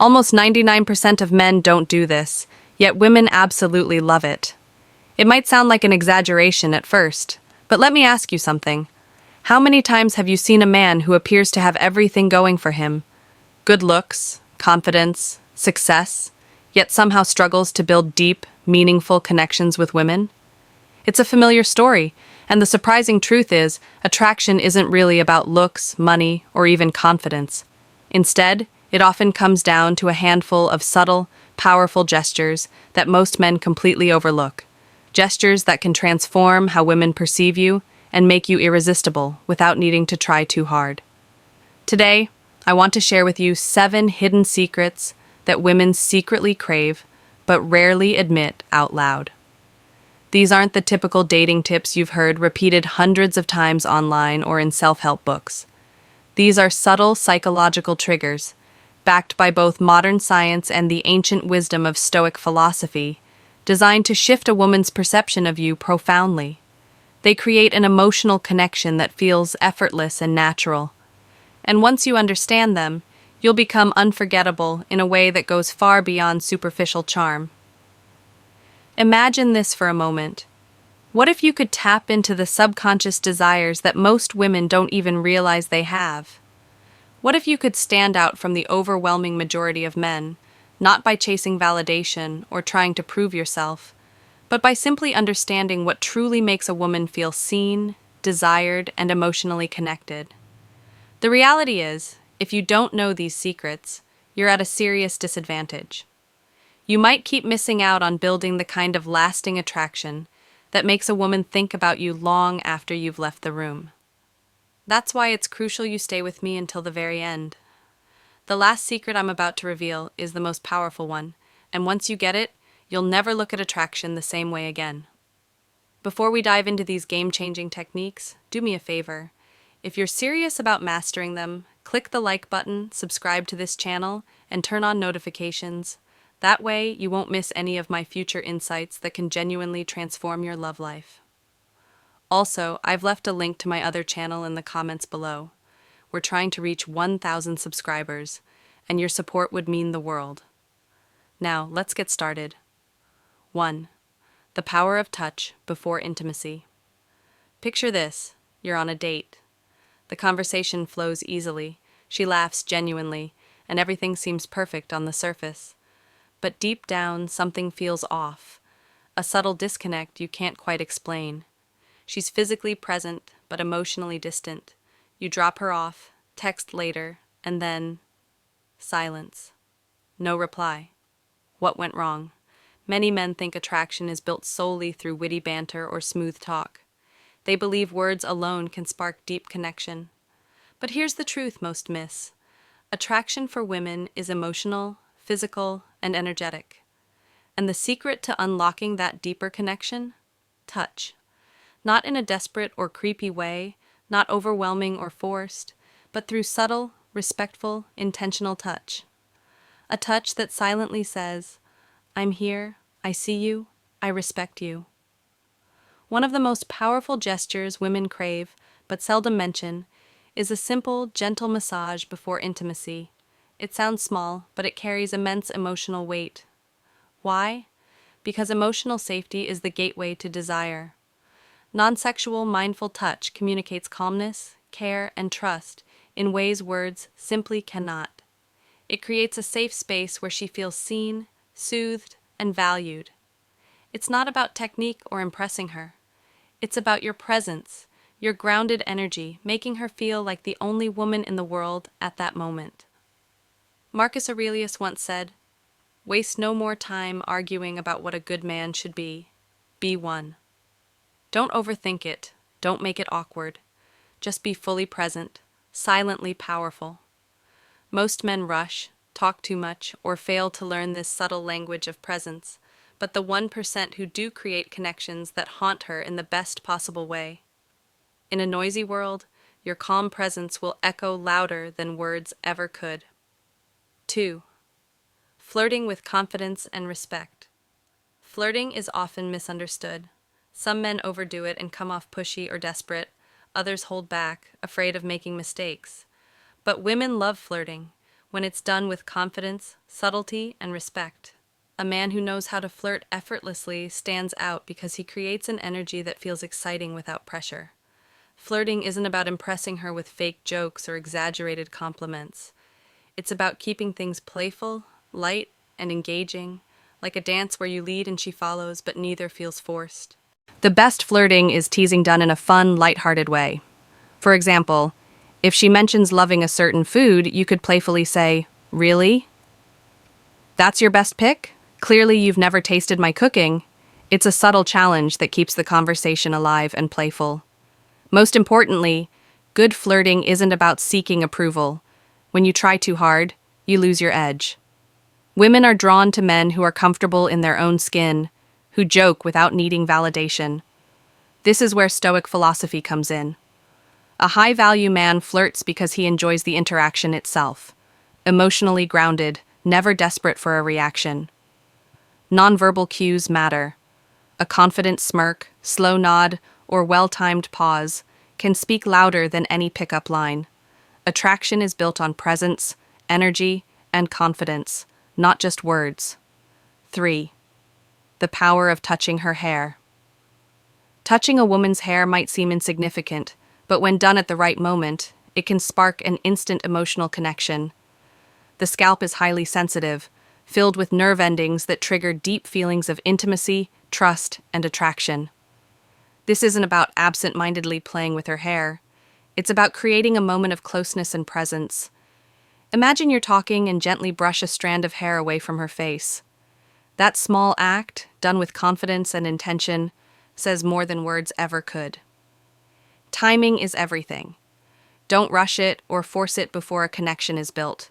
Almost 99% of men don't do this, yet women absolutely love it. It might sound like an exaggeration at first, but let me ask you something. How many times have you seen a man who appears to have everything going for him? Good looks, confidence, success, yet somehow struggles to build deep, meaningful connections with women? It's a familiar story, and the surprising truth is, attraction isn't really about looks, money, or even confidence. Instead, it often comes down to a handful of subtle, powerful gestures that most men completely overlook. Gestures that can transform how women perceive you and make you irresistible without needing to try too hard. Today, I want to share with you 7 hidden secrets that women secretly crave but rarely admit out loud. These aren't the typical dating tips you've heard repeated hundreds of times online or in self-help books. These are subtle psychological triggers, backed by both modern science and the ancient wisdom of Stoic philosophy, designed to shift a woman's perception of you profoundly. They create an emotional connection that feels effortless and natural. And once you understand them, you'll become unforgettable in a way that goes far beyond superficial charm. Imagine this for a moment. What if you could tap into the subconscious desires that most women don't even realize they have? What if you could stand out from the overwhelming majority of men, not by chasing validation or trying to prove yourself, but by simply understanding what truly makes a woman feel seen, desired, and emotionally connected? The reality is, if you don't know these secrets, you're at a serious disadvantage. You might keep missing out on building the kind of lasting attraction that makes a woman think about you long after you've left the room. That's why it's crucial you stay with me until the very end. The last secret I'm about to reveal is the most powerful one, and once you get it, you'll never look at attraction the same way again. Before we dive into these game-changing techniques, do me a favor. If you're serious about mastering them, click the like button, subscribe to this channel, and turn on notifications. That way, you won't miss any of my future insights that can genuinely transform your love life. Also, I've left a link to my other channel in the comments below. We're trying to reach 1,000 subscribers, and your support would mean the world. Now, let's get started. 1. The power of touch before intimacy. Picture this. You're on a date. The conversation flows easily, she laughs genuinely, and everything seems perfect on the surface. But deep down, something feels off, a subtle disconnect you can't quite explain. She's physically present, but emotionally distant. You drop her off, text later, and then silence. No reply. What went wrong? Many men think attraction is built solely through witty banter or smooth talk. They believe words alone can spark deep connection. But here's the truth most miss. Attraction for women is emotional, physical, and energetic. And the secret to unlocking that deeper connection? Touch. Not in a desperate or creepy way, not overwhelming or forced, but through subtle, respectful, intentional touch. A touch that silently says, I'm here, I see you, I respect you. One of the most powerful gestures women crave, but seldom mention, is a simple, gentle massage before intimacy. It sounds small, but it carries immense emotional weight. Why? Because emotional safety is the gateway to desire. Non-sexual, mindful touch communicates calmness, care, and trust in ways words simply cannot. It creates a safe space where she feels seen, soothed, and valued. It's not about technique or impressing her. It's about your presence, your grounded energy, making her feel like the only woman in the world at that moment. Marcus Aurelius once said, "Waste no more time arguing about what a good man should be. Be one." Don't overthink it. Don't make it awkward. Just be fully present, silently powerful. Most men rush, talk too much, or fail to learn this subtle language of presence, but the 1% who do create connections that haunt her in the best possible way. In a noisy world, your calm presence will echo louder than words ever could. 2. Flirting with confidence and respect. Flirting is often misunderstood. Some men overdo it and come off pushy or desperate. Others hold back, afraid of making mistakes. But women love flirting. when it's done with confidence, subtlety, and respect. A man who knows how to flirt effortlessly stands out because he creates an energy that feels exciting without pressure. Flirting isn't about impressing her with fake jokes or exaggerated compliments. It's about keeping things playful, light, and engaging, like a dance where you lead and she follows, but neither feels forced. The best flirting is teasing done in a fun, lighthearted way. For example, if she mentions loving a certain food, you could playfully say, "Really? That's your best pick? Clearly you've never tasted my cooking." It's a subtle challenge that keeps the conversation alive and playful. Most importantly, good flirting isn't about seeking approval. When you try too hard, you lose your edge. Women are drawn to men who are comfortable in their own skin, who joke without needing validation. This is where Stoic philosophy comes in. A high-value man flirts because he enjoys the interaction itself, emotionally grounded, never desperate for a reaction. Nonverbal cues matter. A confident smirk, slow nod, or well-timed pause can speak louder than any pickup line. Attraction is built on presence, energy, and confidence, not just words. 3. The power of touching her hair. Touching a woman's hair might seem insignificant, but when done at the right moment, it can spark an instant emotional connection. The scalp is highly sensitive, filled with nerve endings that trigger deep feelings of intimacy, trust, and attraction. This isn't about absent-mindedly playing with her hair. It's about creating a moment of closeness and presence. Imagine you're talking and gently brush a strand of hair away from her face. That small act, done with confidence and intention, says more than words ever could. Timing is everything. Don't rush it or force it before a connection is built.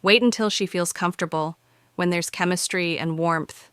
Wait until she feels comfortable, when there's chemistry and warmth.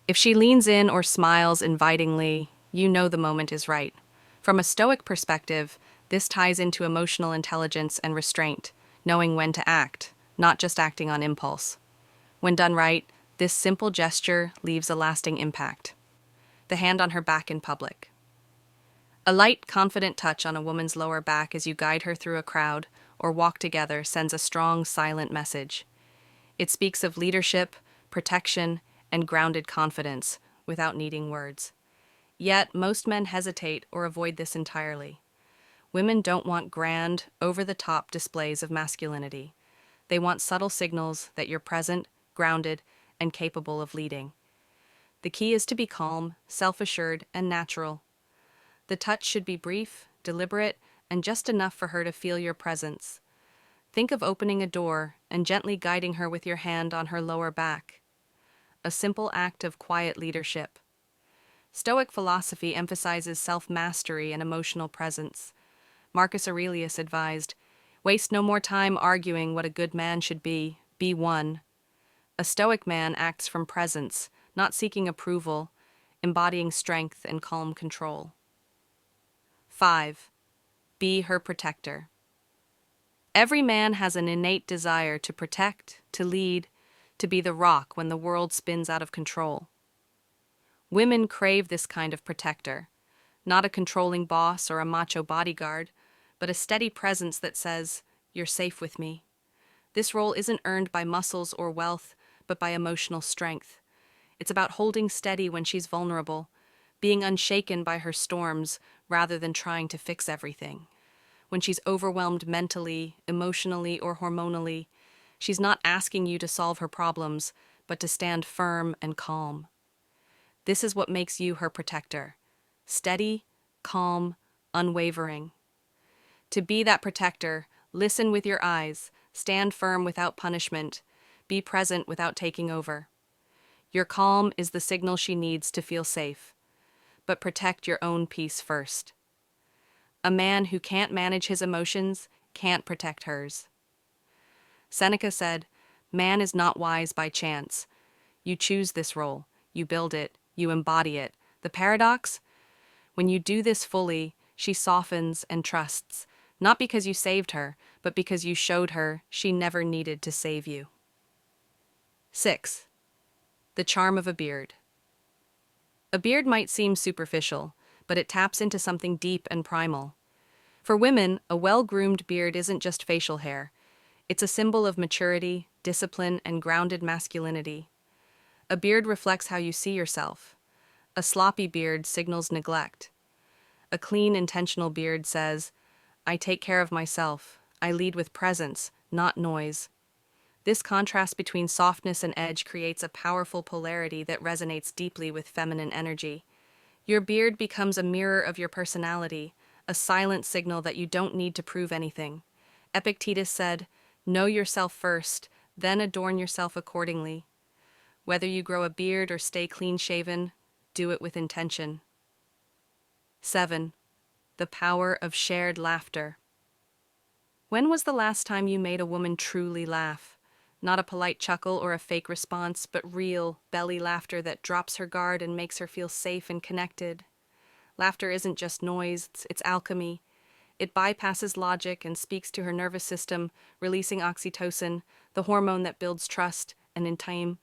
If she leans in or smiles invitingly, you know the moment is right. From a Stoic perspective, this ties into emotional intelligence and restraint, knowing when to act, not just acting on impulse. When done right, this simple gesture leaves a lasting impact. The hand on her back in public. A light, confident touch on a woman's lower back as you guide her through a crowd or walk together sends a strong, silent message. It speaks of leadership, protection, and grounded confidence without needing words. Yet, most men hesitate or avoid this entirely. Women don't want grand, over-the-top displays of masculinity. They want subtle signals that you're present, grounded, and capable of leading. The key is to be calm, self-assured, and natural. The touch should be brief, deliberate, and just enough for her to feel your presence. Think of opening a door and gently guiding her with your hand on her lower back. A simple act of quiet leadership. Stoic philosophy emphasizes self-mastery and emotional presence. Marcus Aurelius advised, "Waste no more time arguing what a good man should be one." A Stoic man acts from presence, not seeking approval, embodying strength and calm control. 5. Be her protector. Every man has an innate desire to protect, to lead, to be the rock when the world spins out of control. Women crave this kind of protector, not a controlling boss or a macho bodyguard, but a steady presence that says, "You're safe with me." This role isn't earned by muscles or wealth, but by emotional strength. It's about holding steady when she's vulnerable, being unshaken by her storms rather than trying to fix everything. When she's overwhelmed mentally, emotionally, or hormonally, she's not asking you to solve her problems, but to stand firm and calm. This is what makes you her protector. Steady, calm, unwavering. To be that protector, listen with your eyes, stand firm without punishment, be present without taking over. Your calm is the signal she needs to feel safe. But protect your own peace first. A man who can't manage his emotions can't protect hers. Seneca said, "Man is not wise by chance. You choose this role, you build it, you embody it. The paradox? When you do this fully, she softens and trusts, not because you saved her, but because you showed her she never needed to save you." 6. The charm of a beard. A beard might seem superficial, but it taps into something deep and primal. For women, a well-groomed beard isn't just facial hair. It's a symbol of maturity, discipline, and grounded masculinity. A beard reflects how you see yourself. A sloppy beard signals neglect. A clean, intentional beard says, I take care of myself. I lead with presence, not noise. This contrast between softness and edge creates a powerful polarity that resonates deeply with feminine energy. Your beard becomes a mirror of your personality, a silent signal that you don't need to prove anything. Epictetus said, know yourself first, then adorn yourself accordingly. Whether you grow a beard or stay clean-shaven, do it with intention. 7. The power of shared laughter. When was the last time you made a woman truly laugh? Not a polite chuckle or a fake response, but real, belly laughter that drops her guard and makes her feel safe and connected. Laughter isn't just noise, it's alchemy. It bypasses logic and speaks to her nervous system, releasing oxytocin, the hormone that builds trust, and in time,